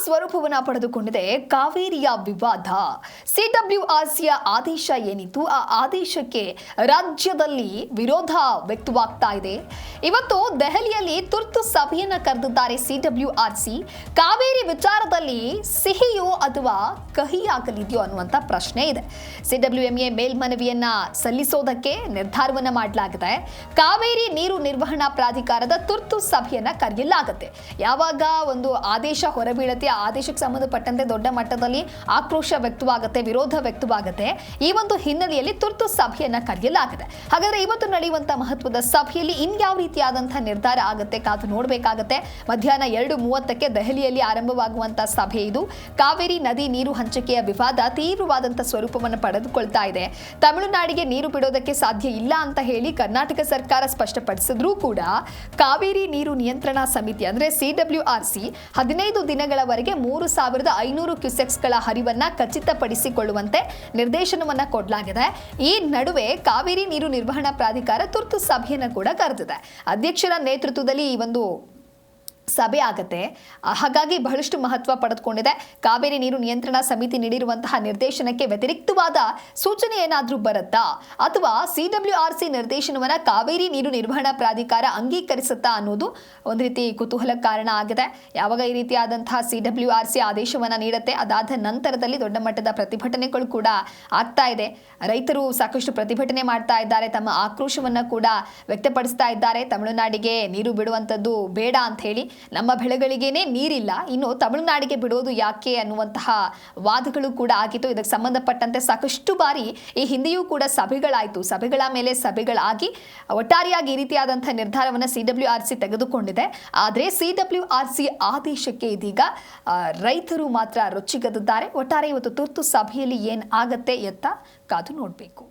ಸ್ವರೂಪವನ್ನು ಪಡೆದುಕೊಂಡಿದೆ ಕಾವೇರಿಯ ವಿವಾದ. ಸಿಡಬ್ಲ್ಯೂಆರ್ಸಿಯ ಆದೇಶ ಏನಿತ್ತು, ಆ ಆದೇಶಕ್ಕೆ ರಾಜ್ಯದಲ್ಲಿ ವಿರೋಧ ವ್ಯಕ್ತವಾಗ್ತಾ ಇದೆ. ಇವತ್ತು ದೆಹಲಿಯಲ್ಲಿ ತುರ್ತು ಸಭೆಯನ್ನ ಕರೆದಿದ್ದಾರೆ ಸಿಡಬ್ಲ್ಯೂಆರ್ಸಿ. ಕಾವೇರಿ ವಿಚಾರದಲ್ಲಿ ಸಿಹಿಯೋ ಅಥವಾ ಕಹಿಯಾಗಲಿದೆಯೋ ಅನ್ನುವಂಥ ಪ್ರಶ್ನೆ ಇದೆ. ಸಿಡಬ್ಲ್ಯೂಎಂಎ ಮೇಲ್ಮನವಿಯನ್ನ ಸಲ್ಲಿಸೋದಕ್ಕೆ ನಿರ್ಧಾರವನ್ನ ಮಾಡಲಾಗಿದೆ. ಕಾವೇರಿ ನೀರು ನಿರ್ವಹಣಾ ಪ್ರಾಧಿಕಾರದ ತುರ್ತು ಸಭೆಯನ್ನ ಕರೆಯಲಾಗುತ್ತೆ. ಯಾವಾಗ ಒಂದು ಆದೇಶ ಹೊರಬೀಳುತ್ತೆ, ಆ ಆದೇಶಕ್ಕೆ ಸಂಬಂಧಪಟ್ಟಂತೆ ದೊಡ್ಡ ಮಟ್ಟದಲ್ಲಿ ಆಕ್ರೋಶ ವ್ಯಕ್ತವಾಗುತ್ತೆ, ವಿರೋಧ ವ್ಯಕ್ತವಾಗುತ್ತೆ. ಈ ಒಂದು ಹಿನ್ನೆಲೆಯಲ್ಲಿ ತುರ್ತು ಸಭೆಯನ್ನ ಕರೆಯಲಾಗಿದೆ. ಹಾಗಾದ್ರೆ ಇವತ್ತು ನಡೆಯುವಂತಹ ಮಹತ್ವದ ಸಭೆಯಲ್ಲಿ ಇನ್ಯಾವ ರೀತಿಯಾದಂತಹ ನಿರ್ಧಾರ ಆಗುತ್ತೆ ಕಾದು ನೋಡಬೇಕಾಗುತ್ತೆ. ಮಧ್ಯಾಹ್ನ 2:30ಕ್ಕೆ ದೆಹಲಿಯಲ್ಲಿ ಆರಂಭವಾಗುವಂತಹ ಸಭೆ ಇದು. ಕಾವೇರಿ ನದಿ ನೀರು ಹಂಚಿಕೆಯ ವಿವಾದ ತೀವ್ರವಾದಂತಹ ಸ್ವರೂಪವನ್ನು ಪಡೆದುಕೊಳ್ತಾ ಇದೆ. ತಮಿಳುನಾಡಿಗೆ ನೀರು ಬಿಡೋದಕ್ಕೆ ಸಾಧ್ಯ ಇಲ್ಲ ಅಂತ ಹೇಳಿ ಕರ್ನಾಟಕ ಸರ್ಕಾರ ಸ್ಪಷ್ಟಪಡಿಸಿದ್ರೂ ಕೂಡ ಕಾವೇರಿ ನೀರು ನಿಯಂತ್ರಣಾ ಸಮಿತಿ ಅಂದ್ರೆ ಸಿಡಬ್ಲ್ಯೂಆರ್ಸಿ 15 ದಿನಗಳವರೆಗೆ 3,500 ಕ್ಯೂಸೆಕ್ಸ್ಗಳ ಹರಿವನ್ನ ಖಚಿತಪಡಿಸಿಕೊಳ್ಳುವಂತೆ ನಿರ್ದೇಶನವನ್ನ ಕೊಡಲಾಗಿದೆ. ಈ ನಡುವೆ ಕಾವೇರಿ ನೀರು ನಿರ್ವಹಣಾ ಪ್ರಾಧಿಕಾರ ತುರ್ತು ಸಭೆಯನ್ನು ಕೂಡ ಕರೆದಿದೆ. ಅಧ್ಯಕ್ಷರ ನೇತೃತ್ವದಲ್ಲಿ ಈ ಒಂದು ಸಭೆ ಆಗುತ್ತೆ. ಹಾಗಾಗಿ ಬಹಳಷ್ಟು ಮಹತ್ವ ಪಡೆದುಕೊಂಡಿದೆ. ಕಾವೇರಿ ನೀರು ನಿಯಂತ್ರಣಾ ಸಮಿತಿ ನೀಡಿರುವಂತಹ ನಿರ್ದೇಶನಕ್ಕೆ ವ್ಯತಿರಿಕ್ತವಾದ ಸೂಚನೆ ಏನಾದರೂ ಬರುತ್ತಾ, ಅಥವಾ ಸಿಡಬ್ಲ್ಯೂಆರ್ಸಿ ನಿರ್ದೇಶನವನ್ನ ಕಾವೇರಿ ನೀರು ನಿರ್ವಹಣಾ ಪ್ರಾಧಿಕಾರ ಅಂಗೀಕರಿಸುತ್ತಾ ಅನ್ನೋದು ಒಂದು ರೀತಿ ಕುತೂಹಲ ಕಾರಣ ಆಗಿದೆ. ಯಾವಾಗ ಈ ರೀತಿಯಾದಂತಹ ಸಿಡಬ್ಲ್ಯೂಆರ್ಸಿ ಆದೇಶವನ್ನ ನೀಡುತ್ತೆ, ಅದಾದ ನಂತರದಲ್ಲಿ ದೊಡ್ಡ ಮಟ್ಟದ ಪ್ರತಿಭಟನೆಗಳು ಕೂಡ ಆಗ್ತಾ ಇದೆ. ರೈತರು ಸಾಕಷ್ಟು ಪ್ರತಿಭಟನೆ ಮಾಡ್ತಾ ಇದ್ದಾರೆ, ತಮ್ಮ ಆಕ್ರೋಶವನ್ನ ಕೂಡ ವ್ಯಕ್ತಪಡಿಸ್ತಾ ಇದ್ದಾರೆ. ತಮಿಳುನಾಡಿಗೆ ನೀರು ಬಿಡುವಂಥದ್ದು ಬೇಡ ಅಂತ ಹೇಳಿ, ನಮ್ಮ ಬೆಳೆಗಳಿಗೇನೆ ನೀರಿಲ್ಲ, ಇನ್ನು ತಮಿಳುನಾಡಿಗೆ ಬಿಡೋದು ಯಾಕೆ ಅನ್ನುವಂತಹ ವಾದಗಳು ಕೂಡ ಆಗಿತ್ತು. ಇದಕ್ಕೆ ಸಂಬಂಧಪಟ್ಟಂತೆ ಸಾಕಷ್ಟು ಬಾರಿ ಈ ಹಿಂದೆಯೂ ಕೂಡ ಸಭೆಗಳಾಯಿತು. ಸಭೆಗಳ ಮೇಲೆ ಸಭೆಗಳಾಗಿ ಒಟ್ಟಾರೆಯಾಗಿ ಈ ರೀತಿಯಾದಂತಹ ನಿರ್ಧಾರವನ್ನು ಸಿಡಬ್ಲ್ಯೂಆರ್ಸಿ ತೆಗೆದುಕೊಂಡಿದೆ. ಆದರೆ ಸಿಡಬ್ಲ್ಯೂಆರ್ಸಿ ಆದೇಶಕ್ಕೆ ಇದೀಗ ರೈತರು ಮಾತ್ರ ರೊಚ್ಚಿಗೆದ್ದಿದ್ದಾರೆ. ಒಟ್ಟಾರೆ ಇವತ್ತು ತುರ್ತು ಸಭೆಯಲ್ಲಿ ಏನ್ ಆಗತ್ತೆ ಎತ್ತ ಕಾದು ನೋಡಬೇಕು.